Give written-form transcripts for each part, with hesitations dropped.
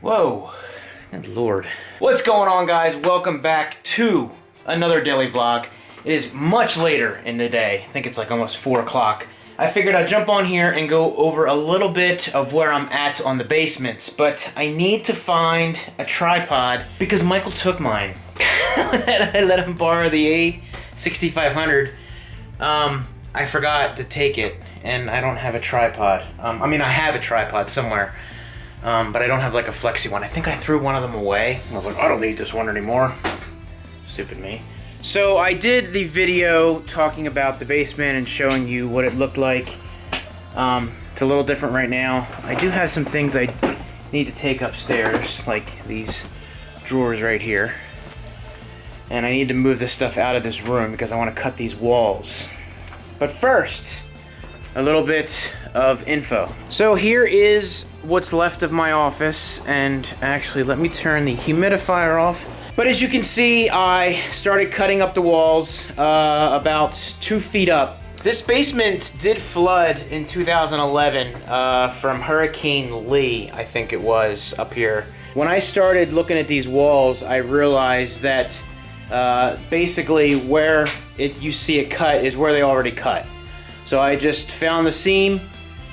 Whoa, good lord. What's going on, guys? Welcome back to another daily vlog. It is much later in the day. I think it's like almost 4 o'clock. I figured I'd jump on here and go over a little bit of where I'm at on the basement, but I need to find a tripod because Michael took mine. I let him borrow the A6500. I forgot to take it, and I don't have a tripod. I mean, I have a tripod somewhere. But I don't have like a flexi one. I think I threw one of them away. I was like, I don't need this one anymore. Stupid me. So I did the video talking about the basement and showing you what it looked like. It's a little different right now. I do have some things I need to take upstairs, like these drawers right here. And I need to move this stuff out of this room because I want to cut these walls. But first, a little bit of info. So here is what's left of my office, and actually let me turn the humidifier off. But as you can see, I started cutting up the walls about 2 feet up. This basement did flood in 2011 from Hurricane Lee, I think it was, up here. When I started looking at these walls, I realized that basically where you see it cut is where they already cut. So I just found the seam,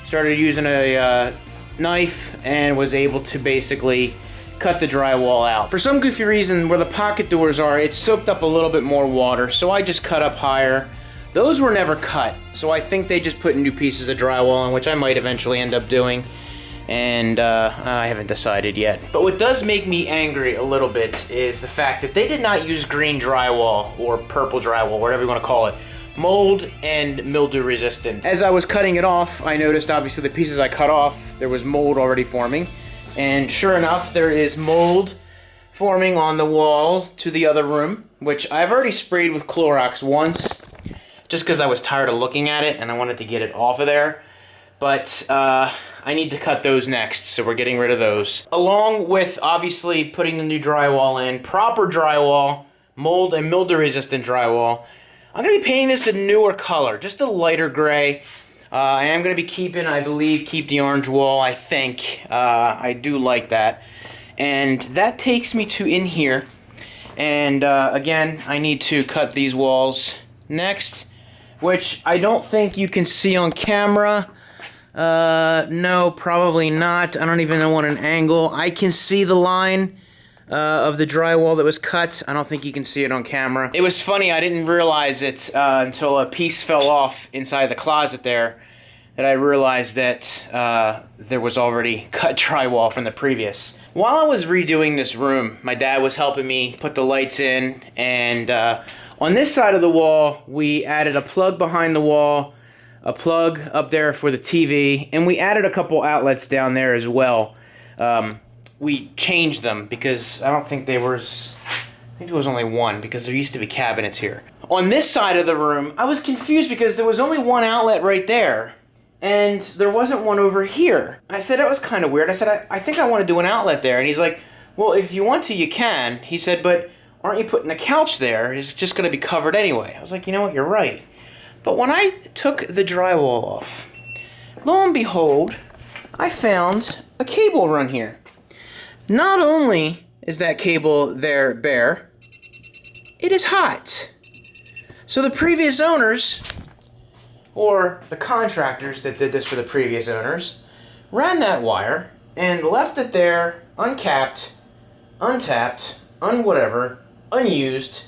started using a knife, and was able to basically cut the drywall out. For some goofy reason, where the pocket doors are, it soaked up a little bit more water, so I just cut up higher. Those were never cut, so I think they just put new pieces of drywall on, which I might eventually end up doing, and I haven't decided yet. But what does make me angry a little bit is the fact that they did not use green drywall, or purple drywall, whatever you want to call it. Mold and mildew resistant. As I was cutting it off, I noticed obviously the pieces I cut off, there was mold already forming. And sure enough, there is mold forming on the wall to the other room, which I've already sprayed with Clorox once, just because I was tired of looking at it and I wanted to get it off of there. But I need to cut those next, so we're getting rid of those. Along with obviously putting the new drywall in, proper drywall, mold and mildew resistant drywall. I'm going to be painting this a newer color, just a lighter gray. I am going to be keep the orange wall, I think. I do like that. And that takes me to in here. And again, I need to cut these walls next, which I don't think you can see on camera. No, probably not. I don't even know on an angle. I can see the line of the drywall that was cut. I don't think you can see it on camera. It was funny, I didn't realize it until a piece fell off inside the closet there, that I realized that there was already cut drywall from the previous. While I was redoing this room, my dad was helping me put the lights in, and on this side of the wall, we added a plug behind the wall, a plug up there for the TV, and we added a couple outlets down there as well. We changed them because I don't think there was, I think there was only one because there used to be cabinets here. On this side of the room, I was confused because there was only one outlet right there and there wasn't one over here. I said, that was kind of weird. I said, I think I want to do an outlet there. And he's like, well, if you want to, you can. He said, but aren't you putting a couch there? It's just going to be covered anyway. I was like, you know what, you're right. But when I took the drywall off, lo and behold, I found a cable run here. Not only is that cable there bare, it is hot. So the previous owners, or the contractors that did this for the previous owners, ran that wire and left it there uncapped, untapped, unwhatever, unused,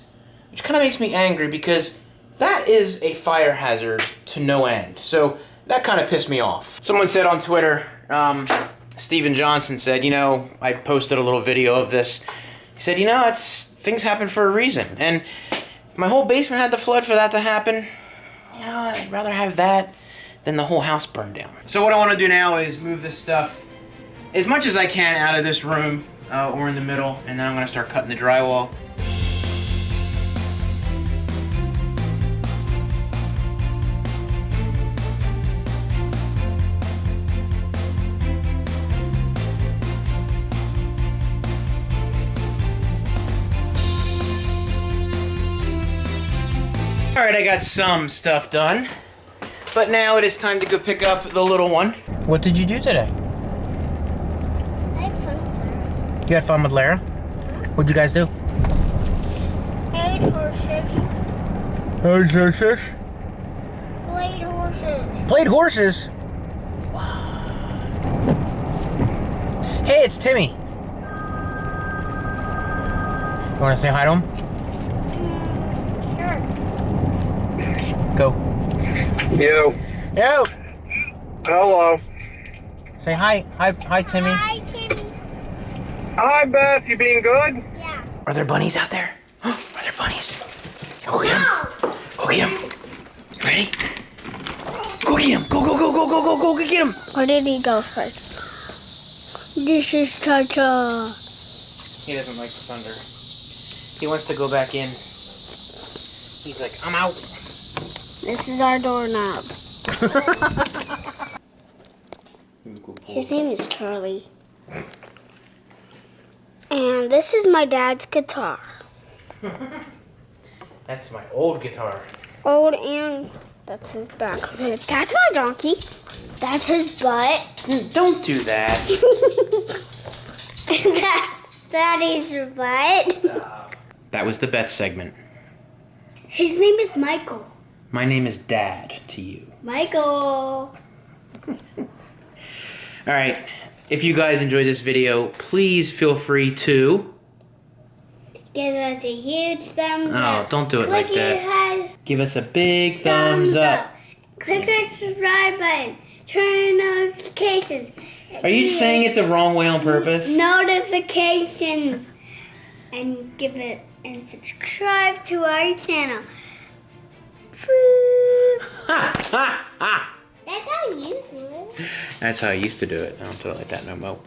which kind of makes me angry because that is a fire hazard to no end. So that kind of pissed me off. Someone said on Twitter, Steven Johnson said, you know, I posted a little video of this. He said, you know, things happen for a reason. And if my whole basement had to flood for that to happen, you know, I'd rather have that than the whole house burned down. So what I want to do now is move this stuff as much as I can out of this room or in the middle, and then I'm going to start cutting the drywall. Alright, I got some stuff done, but now it is time to go pick up the little one. What did you do today? I had fun with her. You had fun with Lara? What'd you guys do? Played horses. Horses? Played horses. Played horses? Wow. Hey, it's Timmy. You want to say hi to him? Sure. Go. Yo. Yo. Hello. Say hi. Hi, Timmy. Hi, Timmy. Hi, Beth. You being good? Yeah. Are there bunnies out there? Are there bunnies? Go get them. Go get them. You ready? Go get him. Go get him. Where did he go first? This is Cha-Cha. He doesn't like the thunder. He wants to go back in. He's like, I'm out. This is our doorknob. His name is Charlie. And this is my dad's guitar. That's my old guitar. Old, and that's his back of it. That's my donkey. That's his butt. Don't do that. That's Daddy's butt. That was the Beth segment. His name is Michael. My name is Dad to you. Michael. All right. If you guys enjoyed this video, please feel free to... Give us a huge thumbs up. Oh, don't do it like that. Give us a big Thumbs thumbs up. Click that subscribe button. Turn on notifications. Are you saying it the wrong way on purpose? Notifications. And give it and subscribe to our channel. Ha, ha, ha. That's how you do it. That's how I used to do it. I don't do it like that no more.